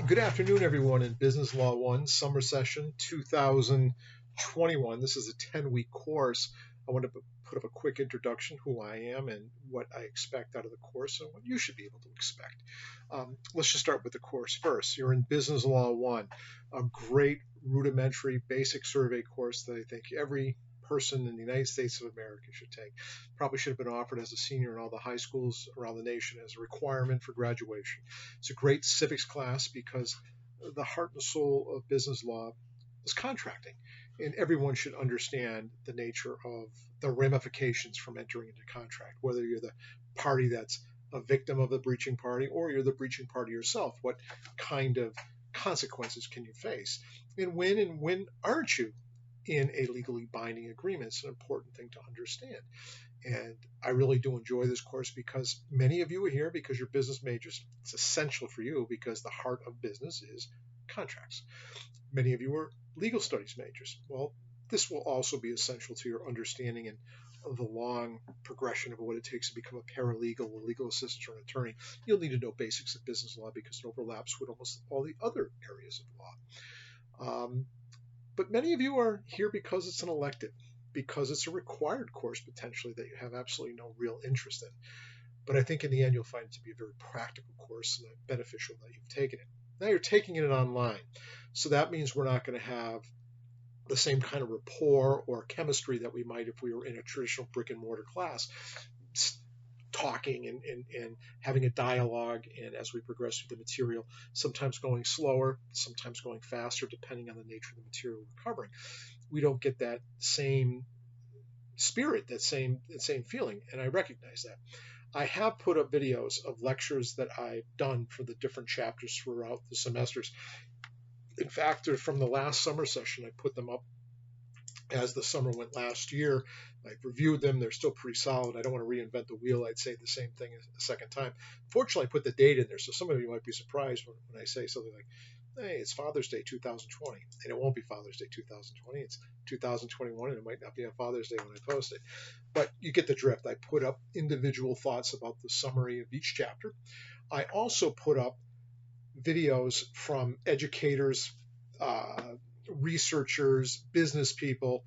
Good afternoon, everyone, in Business Law 1, Summer Session 2021. This is a 10-week course. I want to put up a quick introduction, who I am and what I expect out of the course and what you should be able to expect. Let's just start with the course first. You're in Business Law 1, a great rudimentary basic survey course that I think every person in the United States of America should take. Probably should have been offered as a senior in all the high schools around the nation as a requirement for graduation. It's a great civics class because the heart and soul of business law is contracting, and everyone should understand the nature of the ramifications from entering into contract, whether you're the party that's a victim of the breaching party or you're the breaching party yourself. What kind of consequences can you face? And when aren't you in a legally binding agreement? It's an important thing to understand. And I really do enjoy this course because many of you are here because you're business majors. It's essential for you because the heart of business is contracts. Many of you are legal studies majors. Well, this will also be essential to your understanding and the long progression of what it takes to become a paralegal, a legal assistant, or an attorney. You'll need to know basics of business law because it overlaps with almost all the other areas of law. But many of you are here because it's an elective, because it's a required course potentially that you have absolutely no real interest in. But I think in the end you'll find it to be a very practical course and beneficial that you've taken it. Now you're taking it online. So that means we're not going to have the same kind of rapport or chemistry that we might if we were in a traditional brick and mortar class, talking and having a dialogue, and as we progress through the material, sometimes going slower, sometimes going faster, depending on the nature of the material we're covering. We don't get that same spirit, that same feeling, and I recognize that. I have put up videos of lectures that I've done for the different chapters throughout the semesters. In fact, they're from the last summer session. I put them up as the summer went last year. I've reviewed them. They're still pretty solid. I don't want to reinvent the wheel. I'd say the same thing a second time. Fortunately, I put the date in there, so some of you might be surprised when I say something like, hey, it's Father's Day 2020. And it won't be Father's Day 2020. It's 2021, and it might not be on Father's Day when I post it. But you get the drift. I put up individual thoughts about the summary of each chapter. I also put up videos from educators, researchers, business people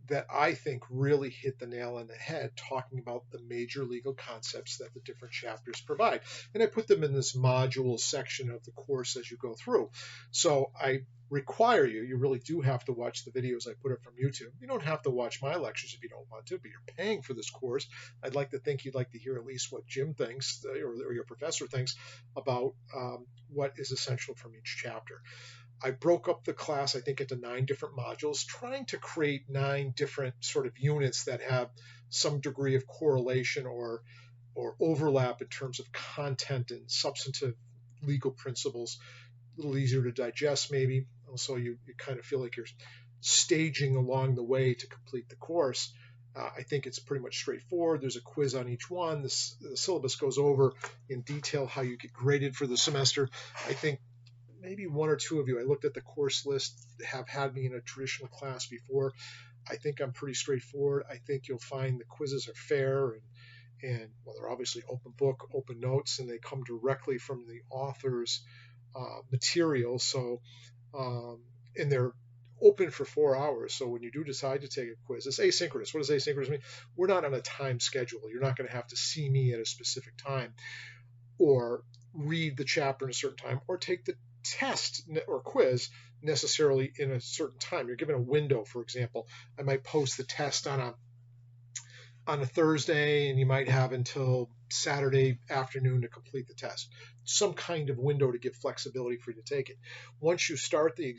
that I think really hit the nail on the head talking about the major legal concepts that the different chapters provide. And I put them in this module section of the course as you go through. So I require you really do have to watch the videos I put up from YouTube. You don't have to watch my lectures if you don't want to, but you're paying for this course. I'd like to think you'd like to hear at least what Jim thinks or your professor thinks about what is essential from each chapter. I broke up the class, I think, into 9 different modules, trying to create 9 different sort of units that have some degree of correlation or overlap in terms of content and substantive legal principles. A little easier to digest, maybe. Also, you kind of feel like you're staging along the way to complete the course. I think it's pretty much straightforward. There's a quiz on each one. The syllabus goes over in detail how you get graded for the semester. I think maybe 1 or 2 of you, I looked at the course list, have had me in a traditional class before. I think I'm pretty straightforward. I think you'll find the quizzes are fair and well, they're obviously open book, open notes, and they come directly from the author's material. So, and they're open for 4 hours. So when you do decide to take a quiz, it's asynchronous. What does asynchronous mean? We're not on a time schedule. You're not going to have to see me at a specific time or read the chapter in a certain time or take the test or quiz necessarily in a certain time. You're given a window. For example, I might post the test on a Thursday, and you might have until Saturday afternoon to complete the test. Some kind of window to give flexibility for you to take it. Once you start the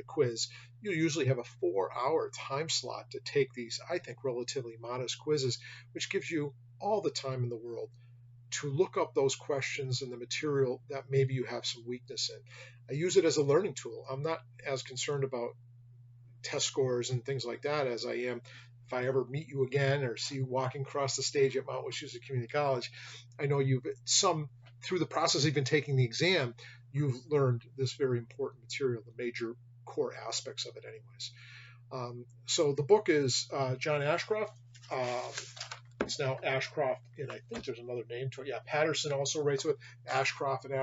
quiz, you'll usually have a 4-hour time slot to take these, I think, relatively modest quizzes, which gives you all the time in the world to look up those questions in the material that maybe you have some weakness in. I use it as a learning tool. I'm not as concerned about test scores and things like that as I am if I ever meet you again or see you walking across the stage at Mount Washougal Community College. I know you've through the process of even taking the exam, you've learned this very important material, the major core aspects of it anyways. So the book is John Ashcroft. It's now Ashcroft, and I think there's another name to it. Yeah, Patterson also writes with Ashcroft and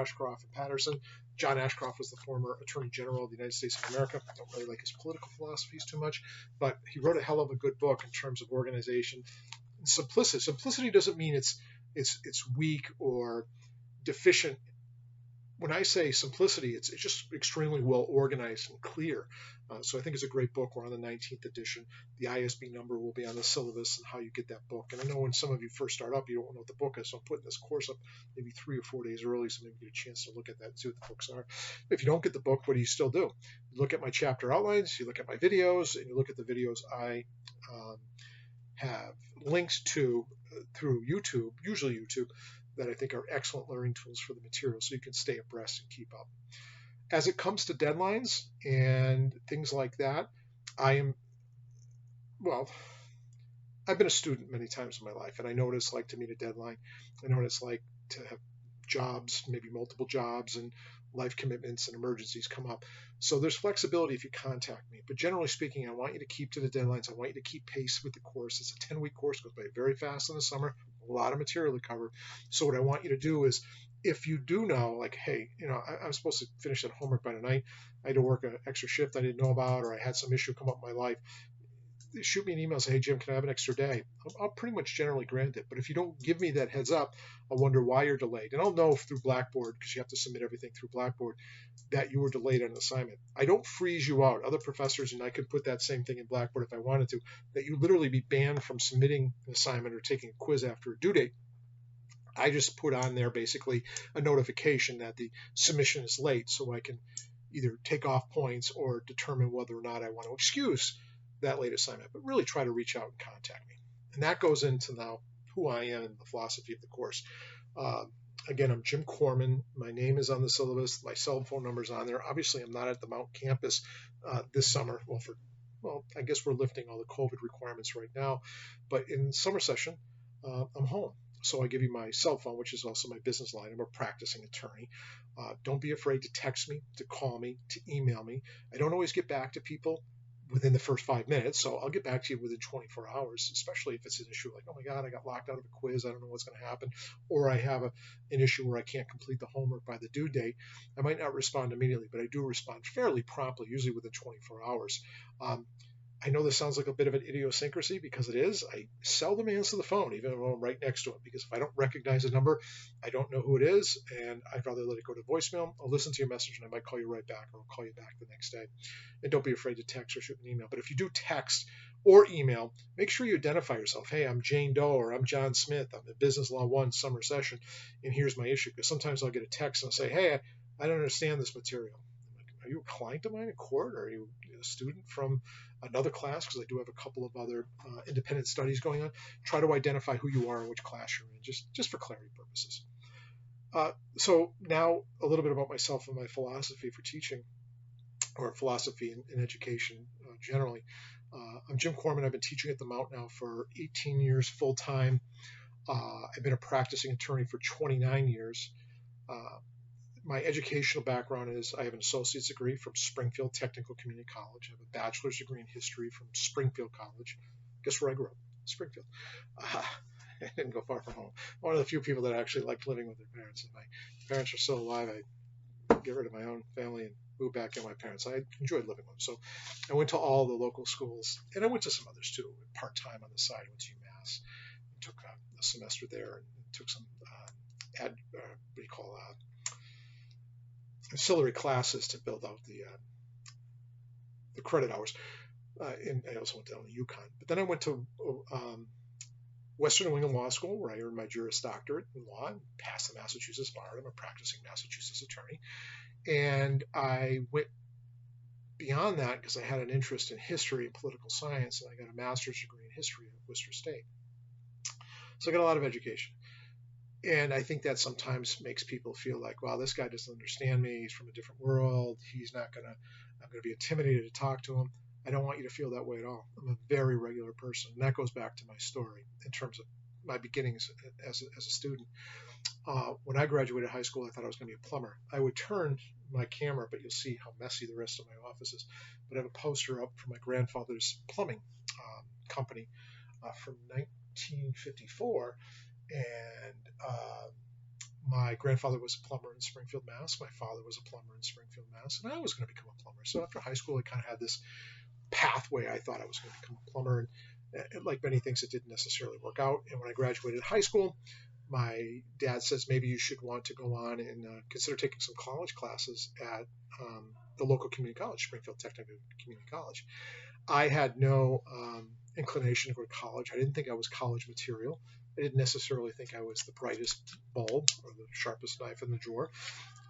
Patterson. John Ashcroft was the former Attorney General of the United States of America. I don't really like his political philosophies too much, but he wrote a hell of a good book in terms of organization. Simplicity. Simplicity doesn't mean it's weak or deficient. When I say simplicity, it's just extremely well organized and clear. So I think it's a great book. We're on the 19th edition. The ISB number will be on the syllabus and how you get that book. And I know when some of you first start up, you don't know what the book is. So I'm putting this course up maybe 3 or 4 days early so maybe you get a chance to look at that and see what the books are. If you don't get the book, what do you still do? You look at my chapter outlines, you look at my videos, and you look at the videos I have links to through YouTube, usually YouTube, that I think are excellent learning tools for the material so you can stay abreast and keep up. As it comes to deadlines and things like that, I've been a student many times in my life, and I know what it's like to meet a deadline. I know what it's like to have jobs, maybe multiple jobs, and life commitments and emergencies come up. So there's flexibility if you contact me. But generally speaking, I want you to keep to the deadlines. I want you to keep pace with the course. It's a 10-week course, goes by very fast in the summer, a lot of material to cover. So what I want you to do is, if you do know, like, hey, I'm supposed to finish that homework by tonight. I had to work an extra shift I didn't know about, or I had some issue come up in my life. Shoot me an email and say, hey, Jim, can I have an extra day? I'll pretty much generally grant it. But if you don't give me that heads up, I'll wonder why you're delayed. And I'll know through Blackboard, because you have to submit everything through Blackboard, that you were delayed on an assignment. I don't freeze you out. Other professors, and I could put that same thing in Blackboard if I wanted to, that you literally be banned from submitting an assignment or taking a quiz after a due date. I just put on there basically a notification that the submission is late so I can either take off points or determine whether or not I want to excuse that late assignment, but really try to reach out and contact me. And that goes into now who I am and the philosophy of the course. Again, I'm Jim Corman. My name is on the syllabus. My cell phone number is on there. Obviously, I'm not at the Mount campus this summer. Well, I guess we're lifting all the COVID requirements right now. But in summer session, I'm home. So I give you my cell phone, which is also my business line. I'm a practicing attorney. Don't be afraid to text me, to call me, to email me. I don't always get back to people within the first 5 minutes, so I'll get back to you within 24 hours, especially if it's an issue like, oh my God, I got locked out of a quiz, I don't know what's going to happen, or I have an issue where I can't complete the homework by the due date. I might not respond immediately, but I do respond fairly promptly, usually within 24 hours. I know this sounds like a bit of an idiosyncrasy because it is. I seldom answer the phone, even though I'm right next to it, because if I don't recognize a number, I don't know who it is, and I'd rather let it go to voicemail. I'll listen to your message, and I might call you right back, or I'll call you back the next day. And don't be afraid to text or shoot an email. But if you do text or email, make sure you identify yourself. Hey, I'm Jane Doe, or I'm John Smith. I'm in Business Law 1 summer session, and here's my issue. Because sometimes I'll get a text and I'll say, hey, I don't understand this material. Are you a client of mine in court? Or are you a student from another class? Because I do have a couple of other independent studies going on. Try to identify who you are and which class you're in, just for clarity purposes. So now a little bit about myself and my philosophy for teaching, or philosophy in education generally. I'm Jim Corman. I've been teaching at the Mount now for 18 years full time. I've been a practicing attorney for 29 years. My educational background is I have an associate's degree from Springfield Technical Community College. I have a bachelor's degree in history from Springfield College. Guess where I grew up? Springfield. I didn't go far from home. One of the few people that actually liked living with their parents. If my parents are still alive, I'd get rid of my own family and move back in with my parents. I enjoyed living with them. So I went to all the local schools, and I went to some others too, part-time on the side. I went to UMass, took a semester there, and took some ancillary classes to build out the credit hours. And I also went down to UConn. But then I went to Western New England Law School, where I earned my Juris Doctorate in law and passed the Massachusetts bar. I'm a practicing Massachusetts attorney. And I went beyond that because I had an interest in history and political science, and I got a master's degree in history at Worcester State. So I got a lot of education. And I think that sometimes makes people feel like, wow, this guy doesn't understand me. He's from a different world. I'm going to be intimidated to talk to him. I don't want you to feel that way at all. I'm a very regular person. And that goes back to my story in terms of my beginnings as a student. When I graduated high school, I thought I was going to be a plumber. I would turn my camera, but you'll see how messy the rest of my office is. But I have a poster up from my grandfather's plumbing company from 1954, and my grandfather was a plumber in Springfield, Mass. My father was a plumber in Springfield, Mass. And I was going to become a plumber. So after high school, I kind of had this pathway. I thought I was going to become a plumber. And like many things, it didn't necessarily work out. And when I graduated high school, my dad says maybe you should want to go on and consider taking some college classes at the local community college, Springfield Technical Community College. I had no inclination to go to college. I didn't think I was college material. I didn't necessarily think I was the brightest bulb or the sharpest knife in the drawer.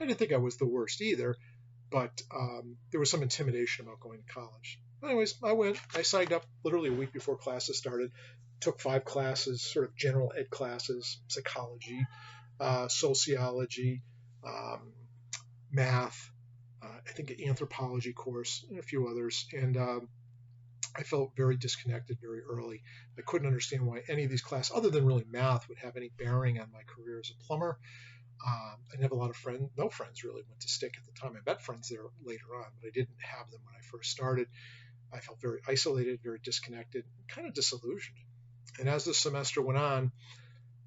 I didn't think I was the worst either, but there was some intimidation about going to college. Anyways, I went. I signed up literally a week before classes started, took 5 classes, sort of general ed classes, psychology, sociology, math, I think an anthropology course, and a few others. And I felt very disconnected very early. I couldn't understand why any of these classes, other than really math, would have any bearing on my career as a plumber. I didn't have a lot of friends. No friends really went to STIC at the time. I met friends there later on, but I didn't have them when I first started. I felt very isolated, very disconnected, kind of disillusioned. And as the semester went on,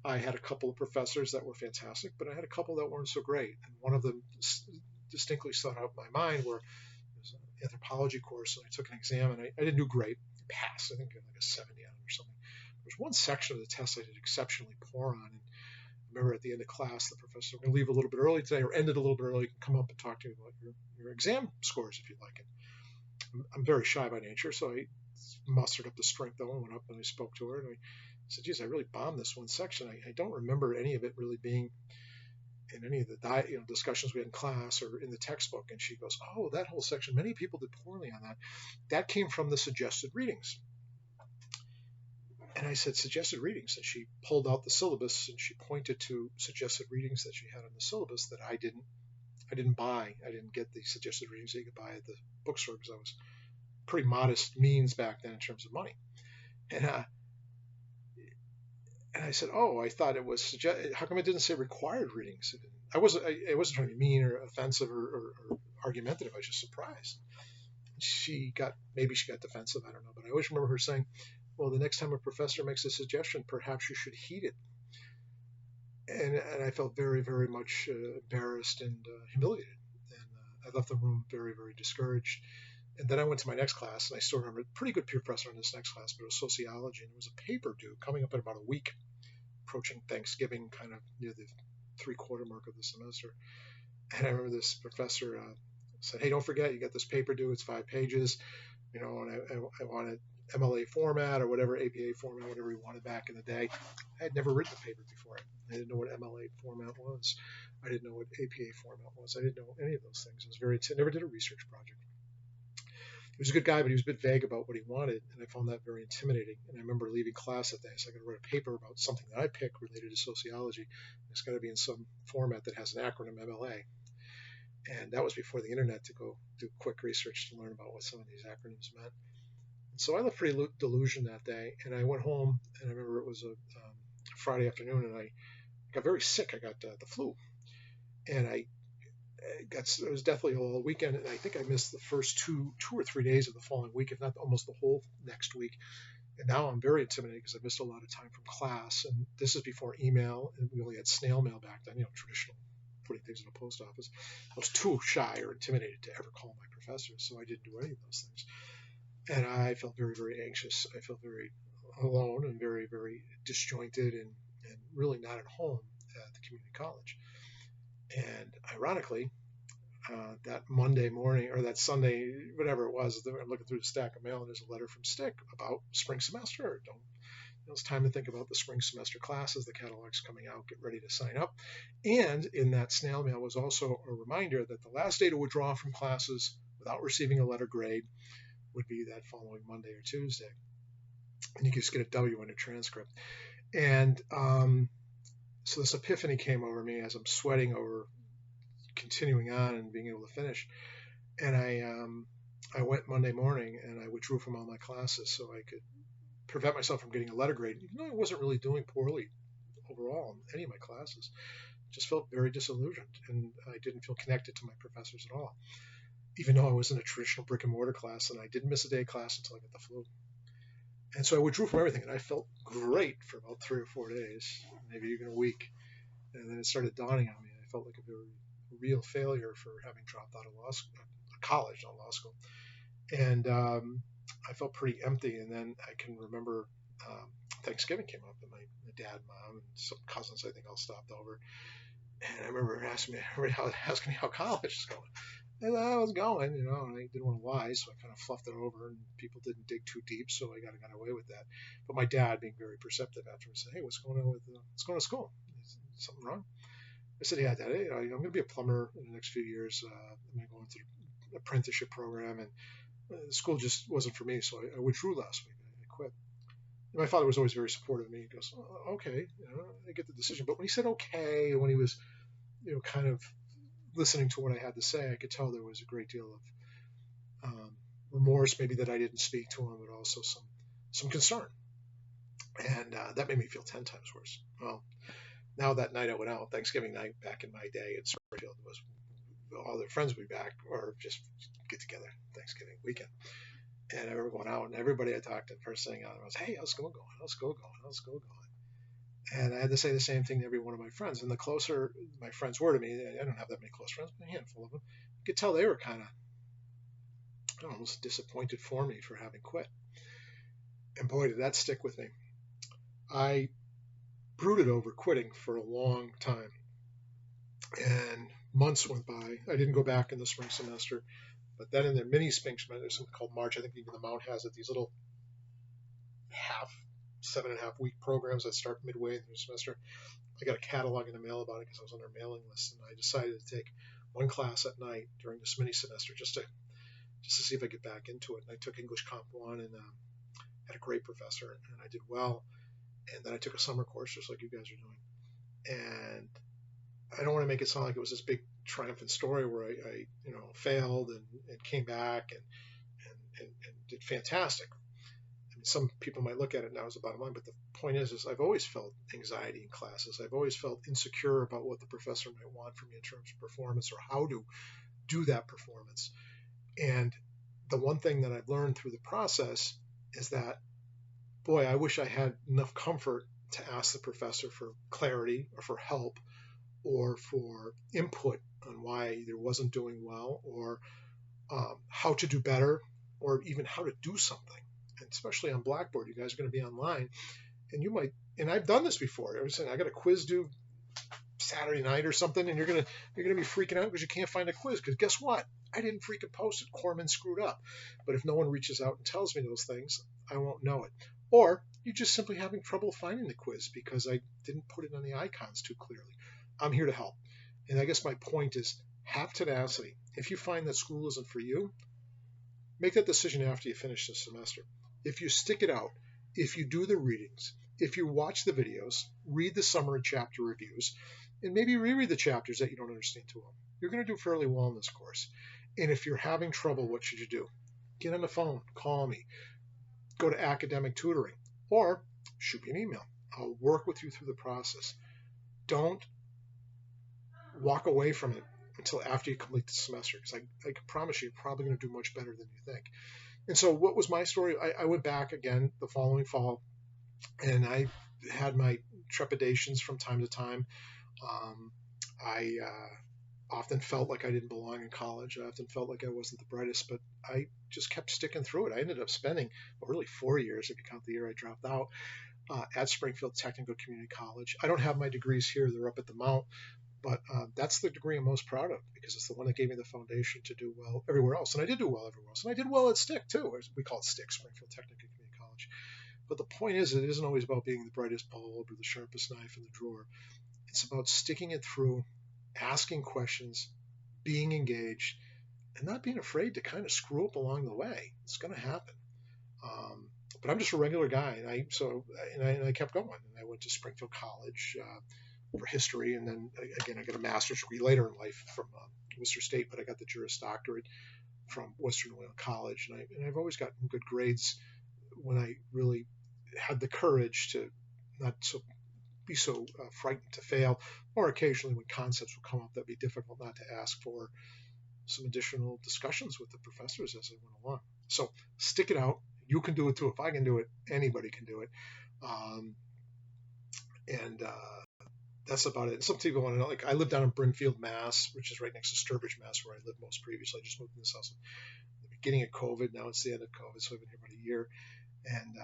I had a couple of professors that were fantastic, but I had a couple that weren't so great. And one of them distinctly stood out in my mind where it was an anthropology course, and I took an exam, and I didn't do great. I passed, I think I got like a 70 on it or something. There was one section of the test I did exceptionally poor on. And I remember at the end of class, the professor, "We're going to leave a little bit early today, or ended a little bit early. You can come up and talk to me about your exam scores if you'd like it." I'm very shy by nature, so I mustered up the strength though and went up and I spoke to her, and I said, "Geez, I really bombed this one section. I don't remember any of it really being in any of the discussions we had in class or in the textbook." And she goes, "Oh, that whole section, many people did poorly on that. That came from the suggested readings." And I said, "Suggested readings?" And she pulled out the syllabus and she pointed to suggested readings that she had on the syllabus that I didn't buy. I didn't get the suggested readings that you could buy at the bookstore because I was pretty modest means back then in terms of money. And I said, "Oh, I thought it was how come it didn't say required readings?" I wasn't trying to be mean or offensive or argumentative. I was just surprised. Maybe she got defensive. I don't know. But I always remember her saying, "Well, the next time a professor makes a suggestion, perhaps you should heed it." And I felt very, very much embarrassed and humiliated. And I left the room very, very discouraged. And then I went to my next class, and I still remember a pretty good professor in this next class, but it was sociology, and it was a paper due coming up in about a week, approaching Thanksgiving, kind of near the 3/4 mark of the semester. And I remember this professor said, "Hey, don't forget, you got this paper due. It's 5 pages, and I want it MLA format or whatever, APA format, whatever you wanted back in the day." I had never written a paper before. I didn't know what MLA format was. I didn't know what APA format was. I didn't know any of those things. I never did a research project. He was a good guy, but he was a bit vague about what he wanted, and I found that very intimidating. And I remember leaving class that day, so I got to write a paper about something that I picked related to sociology. It's got to be in some format that has an acronym MLA. And that was before the internet to go do quick research to learn about what some of these acronyms meant. And so I left pretty delusioned that day, and I went home, and I remember it was a Friday afternoon, and I got very sick. I got the flu, and I was deathly ill all weekend, and I think I missed the first two or 3 days of the following week, if not almost the whole next week. And now I'm very intimidated because I missed a lot of time from class. And this is before email, and we only had snail mail back then, traditional putting things in a post office. I was too shy or intimidated to ever call my professors, so I didn't do any of those things. And I felt very, very anxious. I felt very alone and very, very disjointed and really not at home at the community college. And ironically, that Monday morning or that Sunday, whatever it was, I'm looking through the stack of mail and there's a letter from STIC about spring semester. It's time to think about the spring semester classes. The catalog's coming out. Get ready to sign up. And in that snail mail was also a reminder that the last day to withdraw from classes without receiving a letter grade would be that following Monday or Tuesday. And you could just get a W on your transcript. And so this epiphany came over me as I'm sweating over continuing on and being able to finish. And I went Monday morning and I withdrew from all my classes so I could prevent myself from getting a letter grade, even though I wasn't really doing poorly overall in any of my classes. Just felt very disillusioned, and I didn't feel connected to my professors at all, even though I was in a traditional brick and mortar class, and I didn't miss a day of class until I got the flu. And so I withdrew from everything, and I felt great for about 3 or 4 days, maybe even a week. And then it started dawning on me. I felt like a very real failure for having dropped out of college, not law school. And I felt pretty empty. And then I can remember Thanksgiving came up, and my dad, mom, and some cousins I think all stopped over. And I remember asking me how college is going. And I was going, and I didn't want to lie, so I kind of fluffed it over, and people didn't dig too deep, so I got away with that. But my dad, being very perceptive afterwards, said, "Hey, what's going on what's going on at school? Is something wrong?" I said, "Yeah, Dad, I'm going to be a plumber in the next few years. I'm going to go into the apprenticeship program, and school just wasn't for me, so I withdrew last week. I quit." And my father was always very supportive of me. He goes, "Okay, I get the decision." But when he said okay, when he was, kind of listening to what I had to say, I could tell there was a great deal of remorse, maybe that I didn't speak to him, but also some concern, and that made me feel 10 times worse. Well, now that night I went out, Thanksgiving night, back in my day at Springfield, was all their friends would be back, or just get together Thanksgiving weekend. And I remember going out, and everybody I talked to, first thing I was, "Hey, how's school going? How's school going? How's school going?" And I had to say the same thing to every one of my friends. And the closer my friends were to me, I don't have that many close friends, but a handful of them, you could tell they were kind of almost disappointed for me for having quit. And boy, did that stick with me. I brooded over quitting for a long time. And months went by. I didn't go back in the spring semester. But then in the mini spring semester, there's something called March. I think even the Mount has it, these little 7.5 week programs that start midway in the semester. I got a catalog in the mail about it because I was on their mailing list, and I decided to take one class at night during this mini semester just to see if I get back into it. And I took English Comp 1 and had a great professor, and I did well. And then I took a summer course just like you guys are doing. And I don't want to make it sound like it was this big triumphant story where I failed and came back and did fantastic. I mean, some people might look at it now as a bottom line, but the point is I've always felt anxiety in classes. I've always felt insecure about what the professor might want from me in terms of performance or how to do that performance. And the one thing that I've learned through the process is that, boy, I wish I had enough comfort to ask the professor for clarity or for help or for input on why I either wasn't doing well or how to do better or even how to do something. And especially on Blackboard, you guys are going to be online, and you might, and I've done this before. I was saying I got a quiz due Saturday night or something, and you're gonna be freaking out because you can't find a quiz. Because guess what? I didn't freaking post it. Corman screwed up. But if no one reaches out and tells me those things, I won't know it. Or you're just simply having trouble finding the quiz because I didn't put it on the icons too clearly. I'm here to help. And I guess my point is have tenacity. If you find that school isn't for you, make that decision after you finish the semester. If you stick it out, if you do the readings, if you watch the videos, read the summary chapter reviews, and maybe reread the chapters that you don't understand too well, you're going to do fairly well in this course. And if you're having trouble, what should you do? Get on the phone, call me, go to academic tutoring, or shoot me an email. I'll work with you through the process. Don't walk away from it until after you complete the semester, because I can promise you, you're probably going to do much better than you think. And so what was my story? I went back again the following fall, and I had my trepidations from time to time. I often felt like I didn't belong in college. I often felt like I wasn't the brightest, but I just kept sticking through it. I ended up spending, really 4 years, if you count the year I dropped out, at Springfield Technical Community College. I don't have my degrees here. They're up at the Mount. But that's the degree I'm most proud of because it's the one that gave me the foundation to do well everywhere else. And I did do well everywhere else. And I did well at STIC, too. We call it STIC, Springfield Technical Community College. But the point is, it isn't always about being the brightest bulb or the sharpest knife in the drawer. It's about sticking it through, asking questions, being engaged, and not being afraid to kind of screw up along the way. It's going to happen. But I'm just a regular guy, and I kept going. And I went to Springfield College for history, and then again I got a master's degree later in life from Worcester State, but I got the Juris Doctorate from Western New England College, and I've always gotten good grades when I really had the courage to not be so frightened to fail, or occasionally when concepts would come up that'd be difficult, not to ask for some additional discussions with the professors as I went along. So stick it out. You can do it too. If I can do it, anybody can do it. Um, and That's about it. Some people want to know, like, I live down in Brimfield, Mass, which is right next to Sturbridge, Mass, where I lived most previously. I just moved in this house at the beginning of COVID. Now it's the end of COVID, so I've been here about a year. And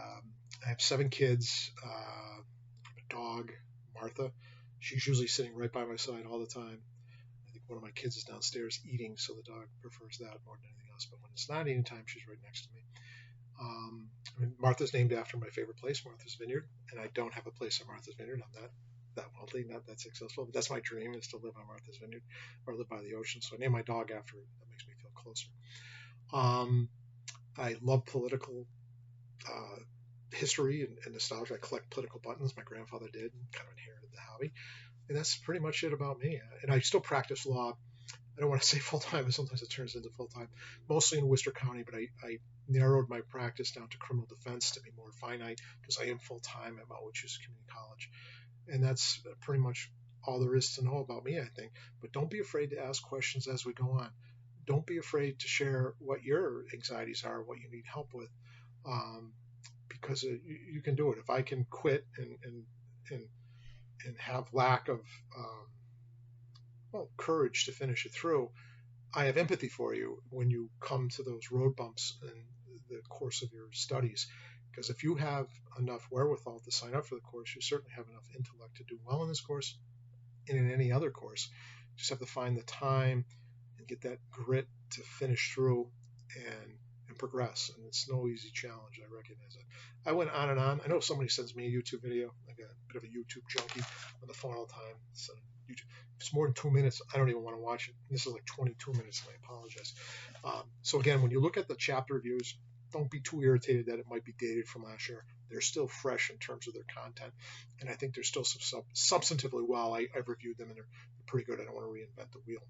I have 7 kids, a dog, Martha. She's usually sitting right by my side all the time. I think one of my kids is downstairs eating, so the dog prefers that more than anything else. But when it's not eating time, she's right next to me. I mean, Martha's named after my favorite place, Martha's Vineyard, and I don't have a place in Martha's Vineyard. I'm that wealthy, not that successful, but that's my dream, is to live on Martha's Vineyard or live by the ocean. So I named my dog after it. That makes me feel closer. Um, I love political history and nostalgia. I collect political buttons. My grandfather did, and kind of inherited the hobby. And that's pretty much it about me. And I still practice law. I don't want to say full time, but sometimes it turns into full time, mostly in Worcester County. But I narrowed my practice down to criminal defense to be more finite, because I am full time at Mount Wachusett Community College. And that's pretty much all there is to know about me, I think. But don't be afraid to ask questions as we go on. Don't be afraid to share what your anxieties are, what you need help with, um, because you can do it. If I can quit and have lack of courage to finish it through, I have empathy for you when you come to those road bumps in the course of your studies. Because if you have enough wherewithal to sign up for the course, you certainly have enough intellect to do well in this course and in any other course. You just have to find the time and get that grit to finish through and progress. And it's no easy challenge. I recognize it. I went on and on. I know somebody sends me a YouTube video. I got a bit of a YouTube junkie on the phone all the time. So YouTube, if it's more than 2 minutes, I don't even want to watch it. This is like 22 minutes, and I apologize. So again, when you look at the chapter reviews, don't be too irritated that it might be dated from last year. They're still fresh in terms of their content, and I think they're still substantively well. I've reviewed them, and they're pretty good. I don't want to reinvent the wheel.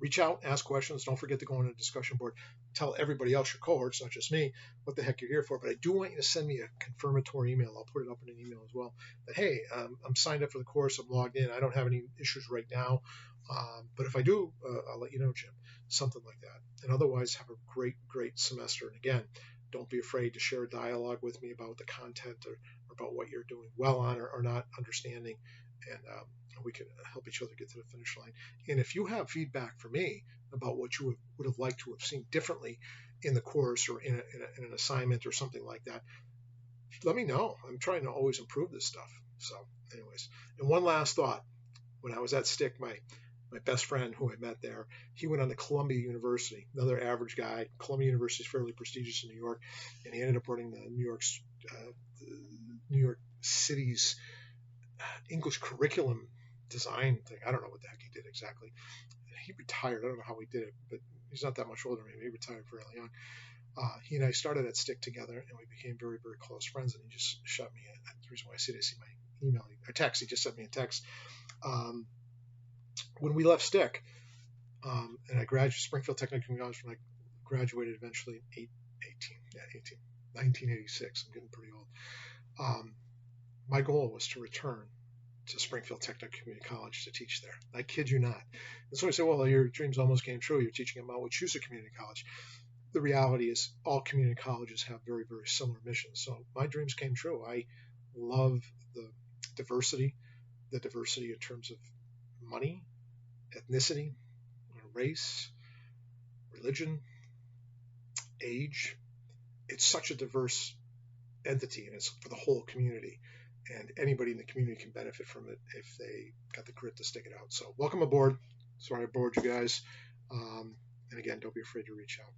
Reach out, ask questions. Don't forget to go on a discussion board. Tell everybody else, your cohorts, not just me, what the heck you're here for. But I do want you to send me a confirmatory email. I'll put it up in an email as well. That, hey, I'm signed up for the course. I'm logged in. I don't have any issues right now. But if I do, I'll let you know, Jim. Something like that. And otherwise, have a great, great semester. And again, don't be afraid to share a dialogue with me about the content or about what you're doing well on or not understanding. And we can help each other get to the finish line. And if you have feedback for me about what you would have liked to have seen differently in the course or in an assignment or something like that, let me know. I'm trying to always improve this stuff. So anyways, and one last thought. When I was at STIC, my best friend who I met there, he went on to Columbia University, another average guy. Columbia University is fairly prestigious in New York, and he ended up running the New York City's English curriculum design thing. I don't know what the heck he did exactly. He retired. I don't know how he did it, but he's not that much older than me. He retired fairly young. He and I started at STIC together, and we became very, very close friends. And he just shot me. The reason why I see my email or text, he just sent me a text. When we left STIC, and I graduated Springfield Technical College when I graduated eventually in 1986. I'm getting pretty old. My goal was to return to Springfield Technical Community College to teach there. I kid you not. And so I said, well, your dreams almost came true. You're teaching at Mount Wachusett Community College. The reality is all community colleges have very, very similar missions. So my dreams came true. I love the diversity in terms of money, ethnicity, race, religion, age. It's such a diverse entity, and it's for the whole community. And anybody in the community can benefit from it if they got the grit to stick it out. So welcome aboard. Sorry I bored you guys. And again, don't be afraid to reach out.